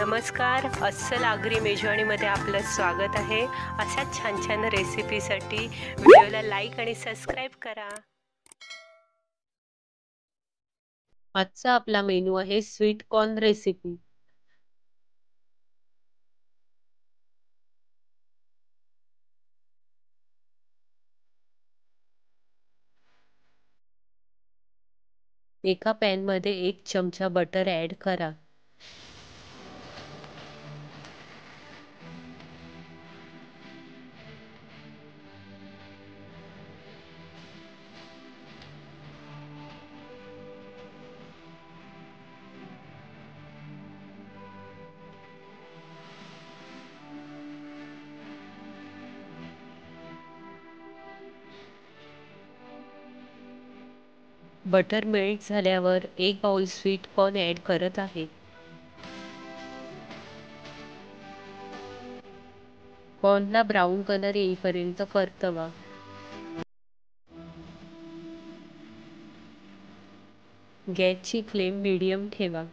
नमस्कार, अस्सल आगरी मेजवानीमध्ये आपलं स्वागत आहे। अशाच छान छान रेसिपीसाठी व्हिडिओला लाईक आणि सबस्क्राईब करा। आजचा आपला मेनू आहे स्वीट कॉर्न रेसिपी। एका पॅन मध्ये 1 चमचा बटर ऍड करा। बटर मेल्ट झाल्यावर 1 बाउल स्वीट कॉर्न ऍड करत आहे। कॉर्नला ब्राऊन कलर येईपर्यंत परतवा। गॅसची फ्लेम मीडियम ठेवा।